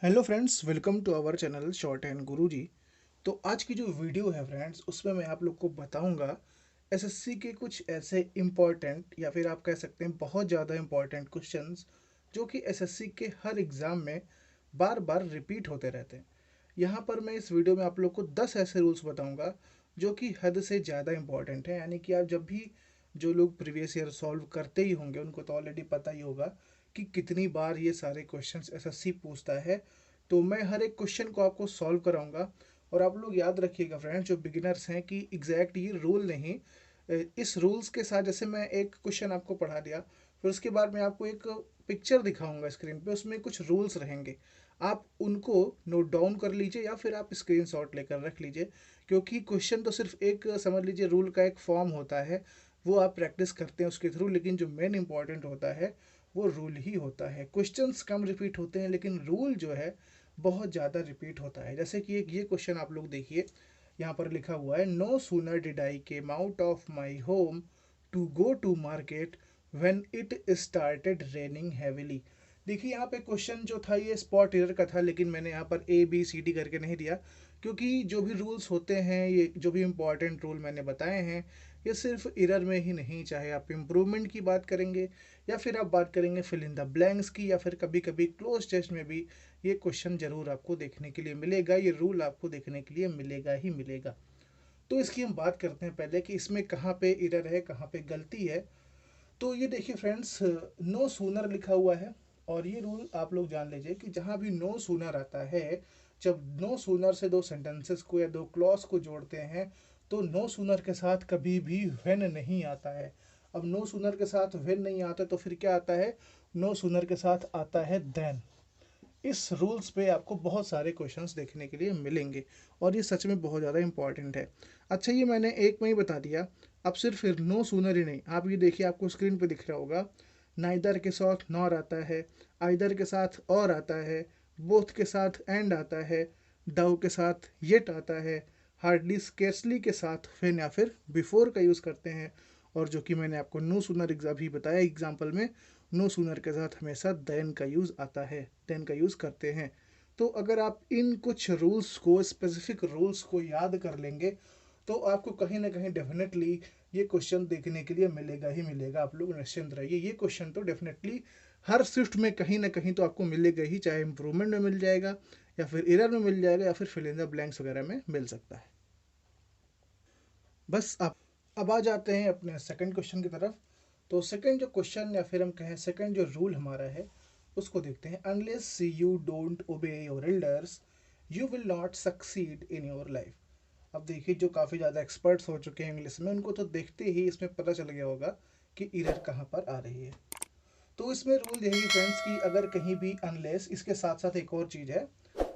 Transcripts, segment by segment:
Hello friends, welcome to our channel short and Guruji. तो आज की जो वीडियो है फ्रेंड्स, उसमें मैं आप लोग को बताऊंगा एसएससी के कुछ ऐसे इम्पॉर्टेंट या फिर आप कह सकते हैं बहुत ज़्यादा इम्पॉर्टेंट क्वेश्चंस जो कि एसएससी के हर एग्ज़ाम में बार बार रिपीट होते रहते हैं। यहाँ पर मैं इस वीडियो में आप लोग को 10 ऐसे रूल्स बताऊंगा जो कि हद से ज़्यादा इम्पॉर्टेंट है। यानी कि आप जब भी जो लोग प्रीवियस ईयर सॉल्व करते ही होंगे उनको तो ऑलरेडी पता ही होगा कि कितनी बार ये सारे क्वेश्चंस एसएससी पूछता है। तो मैं हर एक क्वेश्चन को आपको सॉल्व कराऊंगा। और आप लोग याद रखिएगा फ्रेंड्स, जो बिगिनर्स हैं, कि एग्जैक्ट ये रूल नहीं, इस रूल्स के साथ जैसे मैं एक क्वेश्चन आपको पढ़ा दिया, फिर उसके बाद मैं आपको एक पिक्चर दिखाऊंगा स्क्रीन पे, उसमें कुछ रूल्स रहेंगे। आप उनको नोट डाउन कर लीजिए या फिर आप स्क्रीनशॉट लेकर रख लीजिए, क्योंकि क्वेश्चन तो सिर्फ एक समझ लीजिए रूल का एक फॉर्म होता है, वो आप प्रैक्टिस करते हैं उसके थ्रू, लेकिन जो मेन इंपॉर्टेंट होता है वो रूल ही होता है। क्वेश्चंस कम रिपीट होते हैं लेकिन रूल जो है बहुत ज़्यादा रिपीट होता है। जैसे कि एक ये क्वेश्चन आप लोग देखिए, यहाँ पर लिखा हुआ है, no sooner did I came out of my home to go to market when it started raining heavily. देखिए यहाँ पे क्वेश्चन जो था ये स्पॉट एरर का था, लेकिन मैंने यहाँ पर ए बी सी डी करके नहीं दिया, क्योंकि जो भी रूल्स होते हैं, ये जो भी इम्पोर्टेंट रूल मैंने बताए हैं, ये सिर्फ एरर में ही नहीं, चाहे आप इम्प्रूवमेंट की बात करेंगे या फिर आप बात करेंगे फिल इन द ब्लैंक्स की, या फिर कभी कभी क्लोज टेस्ट में भी ये क्वेश्चन जरूर आपको देखने के लिए मिलेगा, ये रूल आपको देखने के लिए मिलेगा ही मिलेगा। तो इसकी हम बात करते हैं पहले कि इसमें कहाँ पे एरर है, कहाँ पे गलती है। तो ये देखिए फ्रेंड्स, नो सूनर लिखा हुआ है, और ये रूल आप लोग जान लीजिए कि जहाँ भी नो सूनर आता है, जब नो सूनर से दो सेंटेंसेस को या दो क्लॉज को जोड़ते हैं, तो नो सूनर के साथ कभी भी व्हेन नहीं आता है। अब नो सूनर के साथ व्हेन नहीं आता तो फिर क्या आता है? नो सूनर के साथ आता है देन। इस रूल्स पे आपको बहुत सारे क्वेश्चंस देखने के लिए मिलेंगे, और ये सच में बहुत ज़्यादा इंपॉर्टेंट है। अच्छा, ये मैंने एक में ही बता दिया। अब सिर्फ फिर नो सूनर ही नहीं, आप ये देखिए, आपको स्क्रीन पे दिख रहा होगा, नाइदर के साथ नॉर आता है, आइदर के साथ और आता है, बोथ के साथ एंड आता है, डाउ के साथ येट आता है, हार्डली स्केर्सली के साथ फिर या फिर बिफोर का यूज़ करते हैं, और जो कि मैंने आपको नो सूनर भी बताया एग्जाम्पल में, नो सूनर के साथ हमेशा देन का यूज़ आता है, देन का यूज़ करते हैं। तो अगर आप इन कुछ रूल्स को, स्पेसिफिक रूल्स को याद कर लेंगे, तो आपको कहीं ना कहीं डेफिनेटली ये क्वेश्चन देखने के लिए मिलेगा ही मिलेगा। आप लोग निश्चिंत रहिए, ये क्वेश्चन तो डेफिनेटली हर शिफ्ट में कहीं ना कहीं तो आपको मिलेगा ही, चाहे इंप्रूवमेंट में मिल जाएगा, या फिर एरर में मिल जाएगा, या फिर फिल इन द ब्लैंक्स वगैरह में मिल सकता है। बस अब आ जाते हैं अपने सेकंड क्वेश्चन की तरफ। तो सेकंड जो क्वेश्चन या फिर हम कहें सेकंड जो रूल हमारा है, उसको देखते हैं। अनलेस यू डोंट ओबे your elders you will not succeed in your life. अब देखिए, जो काफ़ी ज़्यादा एक्सपर्ट्स हो चुके हैं इंग्लिश में, उनको तो देखते ही इसमें पता चल गया होगा कि एरर कहाँ पर आ रही है। तो इसमें रूल यही फ्रेंड्स कि अगर कहीं भी अनलेस, इसके साथ साथ एक और चीज़ है,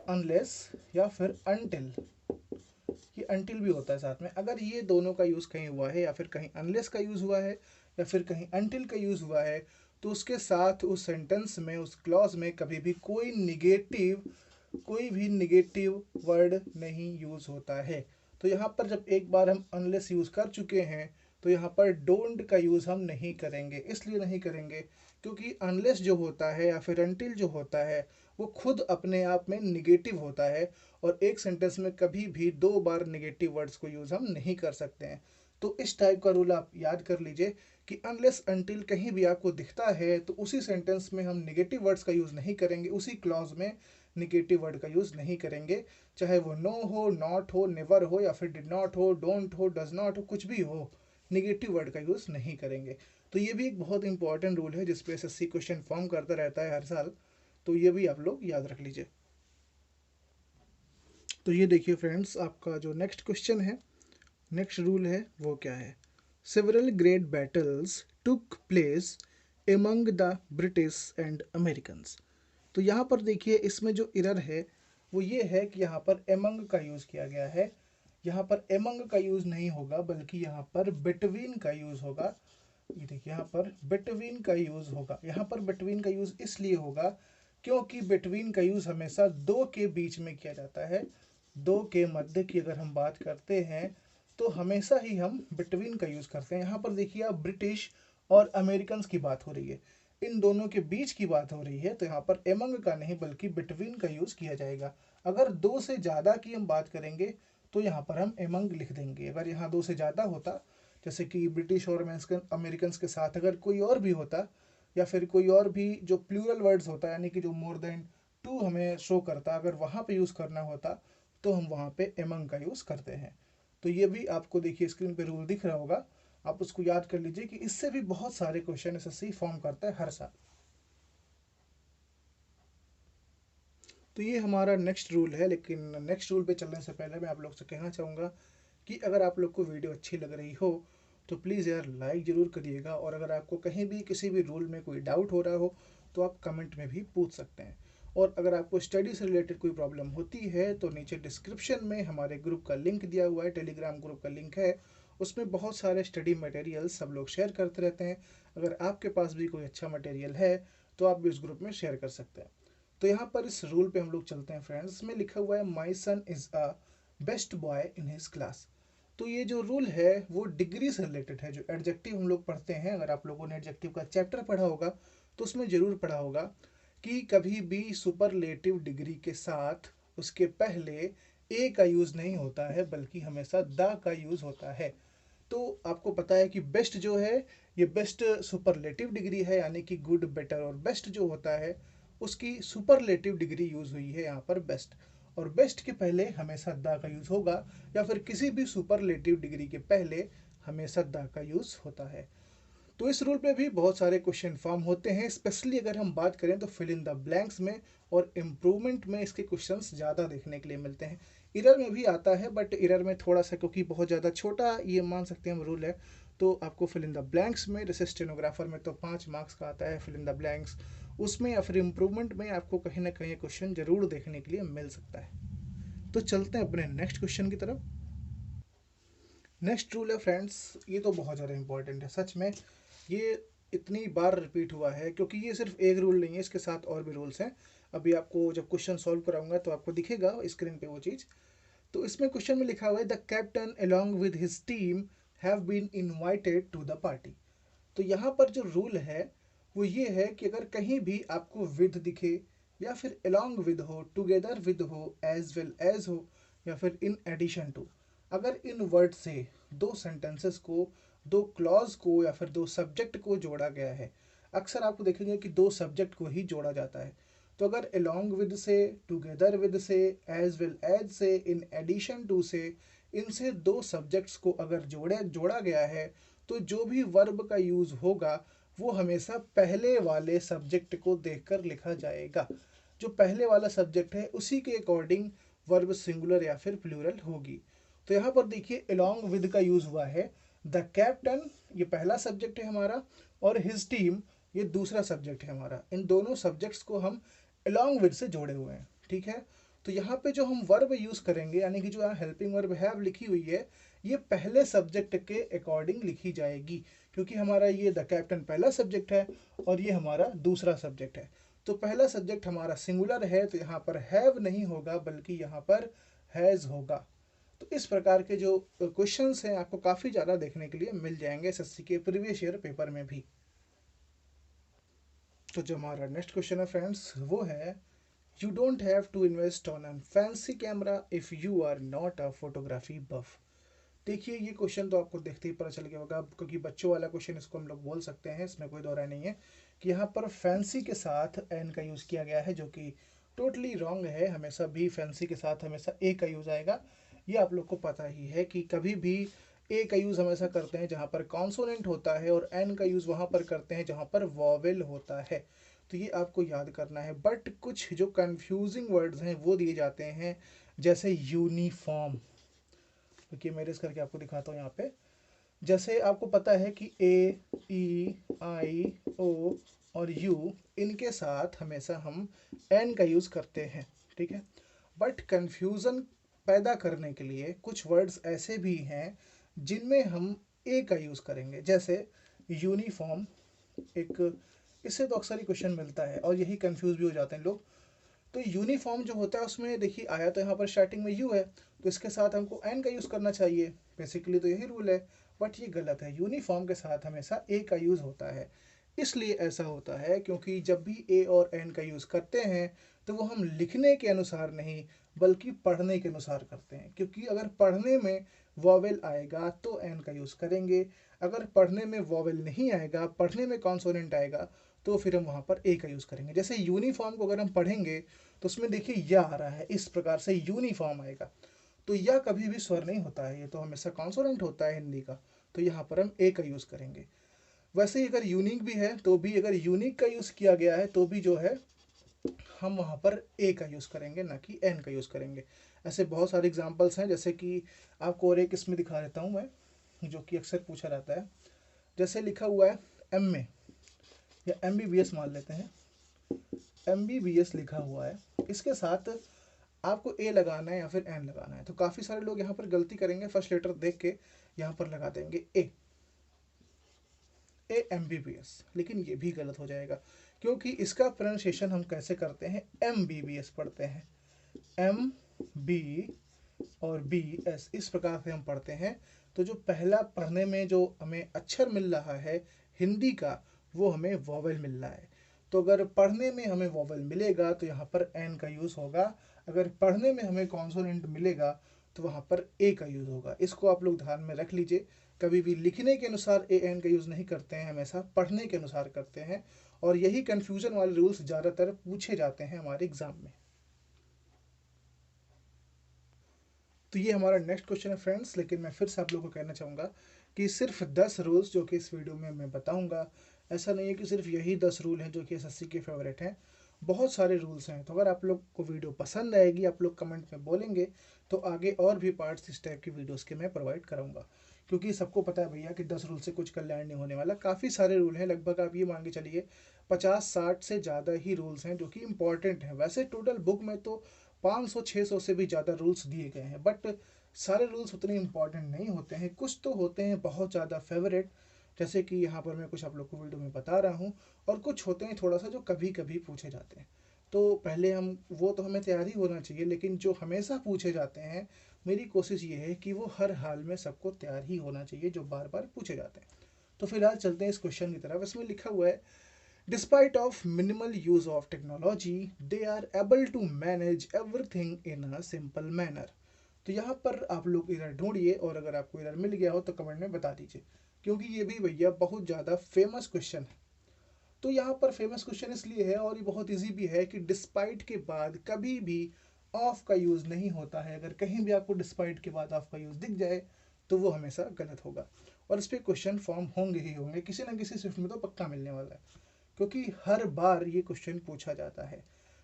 अनलेस या फिर अनटिल, ये अनटिल भी होता है साथ में, अगर ये दोनों का यूज़ कहीं हुआ है, या फिर कहीं अनलेस का यूज़ हुआ है, या फिर कहीं अनटिल का यूज़ हुआ है, तो उसके साथ उस सेंटेंस में, उस क्लॉज में कभी भी कोई भी निगेटिव वर्ड नहीं यूज़ होता है। तो यहाँ पर जब एक बार हम अनलेस यूज़ कर चुके हैं, तो यहाँ पर डोंट का यूज़ हम नहीं करेंगे। इसलिए नहीं करेंगे क्योंकि अनलेस जो होता है या फिर अनटिल जो होता है, वो खुद अपने आप में निगेटिव होता है, और एक सेंटेंस में कभी भी दो बार नेगेटिव वर्ड्स को यूज़ हम नहीं कर सकते हैं। तो इस टाइप का रूल आप याद कर लीजिए कि अनलेस अनटिल कहीं भी आपको दिखता है, तो उसी सेंटेंस में हम नेगेटिव वर्ड्स का यूज़ नहीं करेंगे, उसी क्लॉज में निगेटिव वर्ड का यूज़ नहीं करेंगे। चाहे वो नो हो, नॉट हो, नेवर हो, या फिर डिड नॉट हो, डोंट हो, डज नॉट हो, कुछ भी हो, निगेटिव वर्ड का यूज़ नहीं करेंगे। तो ये भी एक बहुत इंपॉर्टेंट रूल है जिसपे एसएससी क्वेश्चन फॉर्म करता रहता है हर साल। तो ये भी आप लोग याद रख लीजिए। तो ये देखिए फ्रेंड्स, आपका जो नेक्स्ट क्वेश्चन है, नेक्स्ट रूल है, वो क्या है? Several great battles took place among the British and Americans. तो यहाँ पर देखिए, इसमें जो एरर है वो ये है कि यहाँ पर एमंग का यूज़ किया गया है। यहाँ पर एमंग का यूज़ नहीं होगा, बल्कि यहाँ पर बिटवीन का यूज़ होगा। ये देखिए, यहाँ पर बिटवीन का यूज़ होगा। यहाँ पर बिटवीन का यूज़ इसलिए होगा क्योंकि बिटवीन का यूज़ हमेशा दो के बीच में किया जाता है। दो के मध्य की अगर हम बात करते हैं, तो हमेशा ही हम बिटवीन का यूज़ करते हैं। यहाँ पर देखिए, आप ब्रिटिश और अमेरिकन्स की बात हो रही है, इन दोनों के बीच की बात हो रही है तो यहाँ पर एमंग का नहीं बल्कि बिटवीन का यूज़ किया जाएगा। अगर दो से ज़्यादा की हम बात करेंगे तो यहाँ पर हम एमंग लिख देंगे। अगर यहाँ दो से ज़्यादा होता, जैसे कि ब्रिटिश और अमेरिकन के साथ अगर कोई और भी होता, या फिर कोई और भी जो प्लूरल वर्ड्स होता है, यानी कि जो मोर देन टू हमें शो करता, अगर वहाँ पे यूज़ करना होता तो हम वहाँ पे एमंग का यूज़ करते हैं। तो ये भी आपको देखिए स्क्रीन पे रूल दिख रहा होगा, आप उसको याद कर लीजिए कि इससे भी बहुत सारे क्वेश्चन एसएससी फॉर्म करता है हर साल। तो ये हमारा नेक्स्ट रूल है, लेकिन नेक्स्ट रूल पे चलने से पहले मैं आप लोग से कहना चाहूँगा कि अगर आप लोग को वीडियो अच्छी लग रही हो तो प्लीज़ यार लाइक ज़रूर करिएगा, और अगर आपको कहीं भी किसी भी रूल में कोई डाउट हो रहा हो तो आप कमेंट में भी पूछ सकते हैं। और अगर आपको स्टडी से रिलेटेड कोई प्रॉब्लम होती है तो नीचे डिस्क्रिप्शन में हमारे ग्रुप का लिंक दिया हुआ है, टेलीग्राम ग्रुप का लिंक है, उसमें बहुत सारे स्टडी मटेरियल सब लोग शेयर करते रहते हैं। अगर आपके पास भी कोई अच्छा मटेरियल है तो आप भी उस ग्रुप में शेयर कर सकते हैं। तो यहाँ पर इस रूल पे हम लोग चलते हैं फ्रेंड्स। इसमें लिखा हुआ है my son is a best boy in his class. तो ये जो रूल है वो डिग्री से रिलेटेड है। जो एडजेक्टिव हम लोग पढ़ते हैं, अगर आप लोगों ने एडजेक्टिव का चैप्टर पढ़ा होगा तो उसमें ज़रूर पढ़ा होगा कि कभी भी सुपरलेटिव डिग्री के साथ उसके पहले ए का यूज़ नहीं होता है बल्कि हमेशा द का यूज़ होता है। तो आपको पता है कि बेस्ट जो है ये बेस्ट सुपरलेटिव डिग्री है, यानी कि गुड, बेटर और बेस्ट जो होता है उसकी सुपरलेटिव डिग्री यूज़ हुई है यहाँ पर बेस्ट। और बेस्ट के पहले हमेशा द का यूज़ होगा, या फिर किसी भी सुपरलेटिव डिग्री के पहले हमेशा द का यूज़ होता है। तो इस रूल पे भी बहुत सारे क्वेश्चन फॉर्म होते हैं, स्पेशली अगर हम बात करें तो फिल इन द ब्लैंक्स में और इम्प्रूवमेंट में इसके क्वेश्चंस ज़्यादा देखने के लिए मिलते हैं। इरर में भी आता है, बट इरर में थोड़ा सा, क्योंकि बहुत ज़्यादा छोटा ये मान सकते हैं हम रूल है, तो आपको फिल इन द ब्लैंक्स में, जैसे स्टेनोग्राफर में तो 5 मार्क्स का आता है फिल इन द ब्लैंक्स, उसमें या फिर इम्प्रूवमेंट में आपको कहीं ना कहीं क्वेश्चन जरूर देखने के लिए मिल सकता है। तो चलते हैं अपने नेक्स्ट क्वेश्चन की तरफ। नेक्स्ट रूल है फ्रेंड्स, ये तो बहुत ज़्यादा इंपॉर्टेंट है सच में। ये इतनी बार रिपीट हुआ है क्योंकि ये सिर्फ एक रूल नहीं है, इसके साथ और भी रूल्स हैं। अभी आपको जब क्वेश्चन सॉल्व कराऊंगा तो आपको दिखेगा स्क्रीन पे वो चीज़। तो इसमें क्वेश्चन में लिखा हुआ है the captain along with his team have been invited to the party. तो यहाँ पर जो रूल है वो ये है कि अगर कहीं भी आपको विद दिखे, या फिर अलोंग विद हो, टुगेदर विद हो, एज वेल एज हो, या फिर इन एडिशन टू, अगर इन वर्ड से दो सेंटेंसेस को, दो क्लॉज को, या फिर दो सब्जेक्ट को जोड़ा गया है, अक्सर आपको देखेंगे कि दो सब्जेक्ट को ही जोड़ा जाता है। तो अगर अलोंग विद से, टुगेदर विद से, एज वेल एज से, इन एडिशन टू से, इनसे दो सब्जेक्ट्स को अगर जोड़ा गया है तो जो भी वर्ब का यूज़ होगा वो हमेशा पहले वाले सब्जेक्ट को देखकर लिखा जाएगा। जो पहले वाला सब्जेक्ट है उसी के अकॉर्डिंग वर्ब सिंगुलर या फिर प्लूरल होगी। तो यहाँ पर देखिए अलोंग विद का यूज़ हुआ है। द कैप्टन ये पहला सब्जेक्ट है हमारा, और हिज टीम ये दूसरा सब्जेक्ट है हमारा। इन दोनों सब्जेक्ट्स को हम अलोंग विद से जोड़े हुए हैं, ठीक है। तो यहाँ पे जो हम वर्ब यूज़ करेंगे, यानी कि जो यहाँ हेल्पिंग वर्ब हैव लिखी हुई है, ये पहले सब्जेक्ट के अकॉर्डिंग लिखी जाएगी, क्योंकि हमारा ये द कैप्टन पहला सब्जेक्ट है और ये हमारा दूसरा सब्जेक्ट है। तो पहला सब्जेक्ट हमारा सिंगुलर है तो यहाँ पर हैव नहीं होगा बल्कि यहाँ पर हैज़ होगा। तो इस प्रकार के जो क्वेश्चंस हैं आपको काफ़ी ज़्यादा देखने के लिए मिल जाएंगे एसएससी के प्रीवियस ईयर पेपर में भी। तो जो हमारा नेक्स्ट क्वेश्चन है फ्रेंड्स वो है you don't have to invest on an fancy camera if you are not a photography buff. देखिए ये क्वेश्चन तो आपको देखते ही पता चल गया होगा, क्योंकि बच्चों वाला क्वेश्चन इसको हम लोग बोल सकते हैं, इसमें कोई दो राय नहीं है कि यहाँ पर फैंसी के साथ एन का यूज़ किया गया है, जो कि टोटली रॉन्ग है। हमेशा भी फैंसी के साथ हमेशा ए का यूज़ आएगा। ये आप लोग को पता ही है कि कभी भी ए का यूज़ हमेशा करते हैं जहाँ पर कॉन्सोनेंट होता है, और एन का यूज़ वहाँ पर करते हैं जहाँ पर वॉवेल होता है। तो ये आपको याद करना है। बट कुछ जो कंफ्यूजिंग वर्ड्स हैं वो दिए जाते हैं, जैसे यूनिफॉर्म, क्योंकि मैं इस करके आपको दिखाता हूँ यहाँ पे। जैसे आपको पता है कि ए, ई, आई, ओ और यू, इनके साथ हमेशा हम एन का यूज़ करते हैं, ठीक है। बट कंफ्यूज़न पैदा करने के लिए कुछ वर्ड्स ऐसे भी हैं जिनमें हम ए का यूज़ करेंगे, जैसे यूनिफॉर्म। एक इससे तो अक्सर ही क्वेश्चन मिलता है और यही कंफ्यूज भी हो जाते हैं लोग। तो यूनिफॉर्म जो होता है उसमें देखिए आया तो यहाँ पर स्टार्टिंग में यू है, तो इसके साथ हमको एन का यूज़ करना चाहिए, बेसिकली तो यही रूल है। बट ये गलत है, यूनिफॉर्म के साथ हमेशा ए का यूज़ होता है। इसलिए ऐसा होता है क्योंकि जब भी ए और एन का यूज़ करते हैं तो वो हम लिखने के अनुसार नहीं बल्कि पढ़ने के अनुसार करते हैं, क्योंकि अगर पढ़ने में वॉवेल आएगा तो एन का यूज़ करेंगे, अगर पढ़ने में वॉवेल नहीं आएगा, पढ़ने में कॉन्सोनेंट आएगा, तो फिर हम वहाँ पर ए का यूज़ करेंगे। जैसे यूनिफॉर्म को अगर हम पढ़ेंगे तो उसमें देखिए या आ रहा है, इस प्रकार से यूनिफॉर्म आएगा। तो या कभी भी स्वर नहीं होता है, ये तो हमेशा कॉन्सोनेंट होता है हिंदी का, तो यहाँ पर हम ए का यूज़ करेंगे। वैसे ही अगर यूनिक भी है तो भी अगर यूनिक का यूज़ किया गया है तो भी जो है हम वहाँ पर ए का यूज़ करेंगे, ना कि एन का यूज़ करेंगे। ऐसे बहुत सारे एग्जांपल्स हैं, जैसे कि आपको और एक इसमें दिखा देता हूँ मैं, जो कि अक्सर पूछा जाता है। जैसे लिखा हुआ है एम ए या एम बी बी एस मान लेते हैं, एम बी बी एस लिखा हुआ है, इसके साथ आपको ए लगाना है या फिर एन लगाना है। तो काफ़ी सारे लोग यहाँ पर गलती करेंगे, फर्स्ट लेटर देख के यहाँ पर लगा देंगे A M B B S, लेकिन ये भी गलत हो जाएगा, क्योंकि इसका प्रोनाउंसिएशन हम कैसे करते हैं, एम बी बी एस पढ़ते हैं, एम बी और बी एस, इस प्रकार से हम पढ़ते हैं। तो जो पहला पढ़ने में जो हमें अक्षर मिल रहा है हिंदी का, वो हमें वॉवेल मिल रहा है। तो अगर पढ़ने में हमें वॉवेल मिलेगा तो यहाँ पर एन का यूज़ होगा, अगर पढ़ने में हमें कॉन्सोनेंट मिलेगा तो वहाँ पर ए का यूज़ होगा। इसको आप लोग ध्यान में रख लीजिए, कभी भी लिखने के अनुसार ए एन का यूज़ नहीं करते हैं, हमेशा पढ़ने के अनुसार करते हैं। और यही कन्फ्यूज़न वाले रूल्स ज़्यादातर पूछे जाते हैं हमारे एग्ज़ाम में। तो ये हमारा नेक्स्ट क्वेश्चन है फ्रेंड्स, लेकिन मैं फिर से आप लोगों को कहना चाहूँगा कि सिर्फ 10 रूल्स जो कि इस वीडियो में मैं बताऊँगा, ऐसा नहीं है कि सिर्फ यही 10 रूल हैं जो कि एसएससी के फेवरेट हैं, बहुत सारे रूल्स हैं। तो अगर आप लोग को वीडियो पसंद आएगी, आप लोग कमेंट में बोलेंगे, तो आगे और भी पार्ट्स इस टाइप की वीडियोज़ के मैं प्रोवाइड कराऊँगा। क्योंकि सबको पता है भैया कि 10 रूल से कुछ कल्याण नहीं होने वाला, काफ़ी सारे रूल हैं, लगभग आप ये मान के चलिए 50-60 से ज़्यादा ही रूल्स हैं जो कि इंपॉर्टेंट हैं। वैसे टोटल बुक में तो 500-600 से भी ज़्यादा रूल्स दिए गए हैं, बट सारे रूल्स उतने इंपॉर्टेंट नहीं होते हैं, कुछ तो होते हैं बहुत ज़्यादा फेवरेट, जैसे कि यहाँ पर मैं कुछ आप लोग को वीडियो में बता रहा हूँ, और कुछ होते हैं थोड़ा सा जो कभी कभी पूछे जाते हैं। तो पहले हम वो तो हमें तैयारी होना चाहिए, लेकिन जो हमेशा पूछे जाते हैं, मेरी कोशिश ये है कि वो हर हाल में सबको तैयार ही होना चाहिए जो बार बार पूछे जाते हैं। तो फिलहाल चलते हैं इस क्वेश्चन की तरफ। इसमें लिखा हुआ है, despite of minimal use of technology they are able to manage everything in a simple manner. तो यहाँ पर आप लोग एरर ढूंढिए, और अगर आपको एरर मिल गया हो तो कमेंट में बता दीजिए, क्योंकि ये भी भैया बहुत ज़्यादा फेमस क्वेश्चन है। तो यहाँ पर फेमस क्वेश्चन इसलिए है और ये बहुत इजी भी है कि डिस्पाइट के बाद कभी भी ऑफ का यूज़ नहीं होता है। अगर कहीं भी आपको डिस्पाइट के बाद ऑफ का यूज़ दिख जाए तो वो हमेशा गलत होगा, और इस पर क्वेश्चन फॉर्म होंगे ही होंगे, किसी ना किसी स्विफ्ट में तो पक्का मिलने वाला है, क्योंकि हर बार ये क्वेश्चन पूछा जाता है।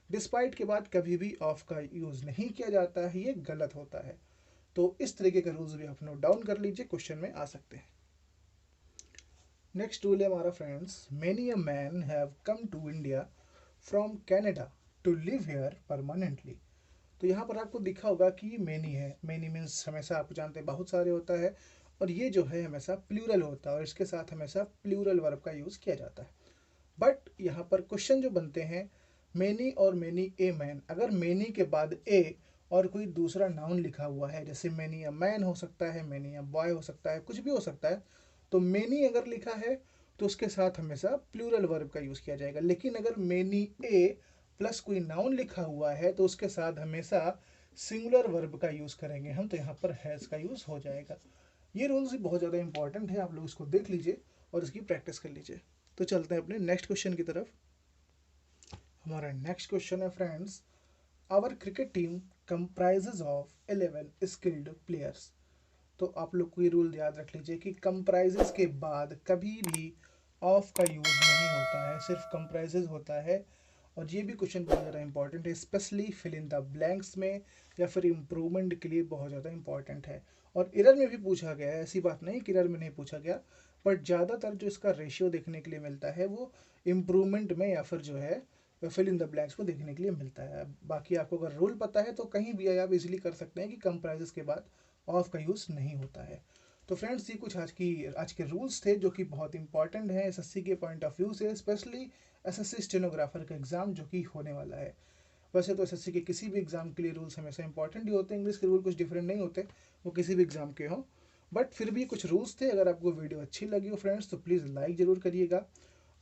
डिस्पाइट के बाद कभी भी ऑफ का यूज़ नहीं किया जाता है, ये गलत होता है। तो इस तरीके के रूल्स भी आप नोट डाउन कर लीजिए, क्वेश्चन में आ सकते हैं। नेक्स्ट रूल है हमारा friends, many a man have come to India from Canada to live here permanently. तो यहाँ पर आपको दिखा होगा कि मेनी है, मेनी मीन्स हमेशा आप जानते हैं बहुत सारे होता है, और ये जो है हमेशा प्लूरल होता है, और इसके साथ हमेशा प्लूरल वर्ब का यूज़ किया जाता है। बट यहाँ पर क्वेश्चन जो बनते हैं, मेनी और मेनी ए मैन, अगर मेनी के बाद ए और कोई दूसरा नाउन लिखा हुआ है, जैसे मेनी अ मैन हो सकता है, मेनी अ बॉय हो सकता है, कुछ भी हो सकता है, तो मेनी अगर लिखा है तो उसके साथ हमेशा प्लूरल वर्ब का यूज़ किया जाएगा। लेकिन अगर मेनी ए प्लस कोई नाउन लिखा हुआ है तो उसके साथ हमेशा सिंगुलर वर्ब का यूज़ करेंगे हम, तो यहाँ पर हैज़ का यूज़ हो जाएगा। ये रूल्स भी बहुत ज़्यादा इंपॉर्टेंट है, आप लोग इसको देख लीजिए और इसकी प्रैक्टिस कर लीजिए। तो चलते हैं अपने नेक्स्ट क्वेश्चन की तरफ। हमारा नेक्स्ट क्वेश्चन है friends, our cricket team comprises of 11 skilled players. तो आप लोग को ये रूल याद रख लीजिए कि कंप्राइजेज के बाद कभी भी ऑफ का यूज़ नहीं होता है, सिर्फ कंप्राइजेज होता है। और ये भी क्वेश्चन बहुत ज़्यादा इंपॉर्टेंट है, specially fill in the blanks में या फिर इम्प्रूवमेंट के लिए बहुत ज़्यादा इंपॉर्टेंट है। और एरर में भी पूछा गया है, ऐसी बात नहीं कि एरर में नहीं पूछा गया, बट ज़्यादातर जो इसका रेशियो देखने के लिए मिलता है वो इम्प्रूवमेंट में या फिर जो है फिल इन द ब्लैंक्स को देखने के लिए मिलता है। बाकी आपको अगर रूल पता है तो कहीं भी आप इजीली कर सकते हैं कि कंप्राइजेस के बाद ऑफ का यूज़ नहीं होता है। तो फ्रेंड्स, ये कुछ आज के रूल्स थे जो कि बहुत इंपॉर्टेंट हैं एसएससी के पॉइंट ऑफ व्यू से, स्पेशली एसएससी स्टेनोग्राफर का एग्ज़ाम जो कि होने वाला है। वैसे तो एसएससी के किसी भी एग्ज़ाम के लिए रूल्स हमेशा इंपॉर्टेंट ही होते हैं, इंग्लिश के रूल कुछ डिफरेंट नहीं होते, वो किसी भी एग्ज़ाम के हों, बट फिर भी कुछ रूल्स थे। अगर आपको वीडियो अच्छी लगी हो फ्रेंड्स तो प्लीज़ लाइक ज़रूर करिएगा,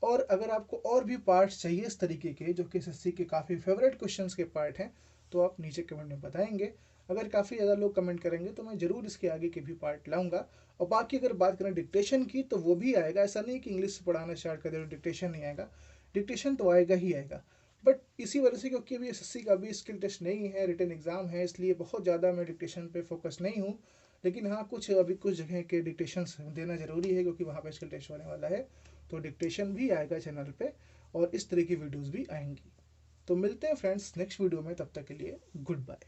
और अगर आपको और भी पार्ट्स चाहिए इस तरीके के जो कि एसएससी के काफ़ी फेवरेट क्वेश्चंस के पार्ट हैं, तो आप नीचे कमेंट में बताएंगे। अगर काफ़ी ज़्यादा लोग कमेंट करेंगे तो मैं ज़रूर इसके आगे के भी पार्ट लाऊंगा। और बाकी अगर बात करें डिक्टेशन की, तो वो भी आएगा। ऐसा नहीं कि इंग्लिश पढ़ाना स्टार्ट कर दे तो डिक्टेशन नहीं आएगा, डिक्टेशन तो आएगा ही आएगा। बट इसी वजह से, क्योंकि अभी एसएससी का भी स्किल टेस्ट नहीं है, रिटन एग्जाम है, इसलिए बहुत ज़्यादा मैं डिक्टेशन पे फोकस नहीं हूँ। लेकिन हाँ, कुछ जगह के डिक्टेशन देना ज़रूरी है, क्योंकि वहाँ पे स्किल टेस्ट होने वाला है। तो डिक्टेशन भी आएगा चैनल पे, और इस तरह की वीडियोज़ भी आएंगी। तो मिलते हैं फ्रेंड्स नेक्स्ट वीडियो में, तब तक के लिए गुड बाय।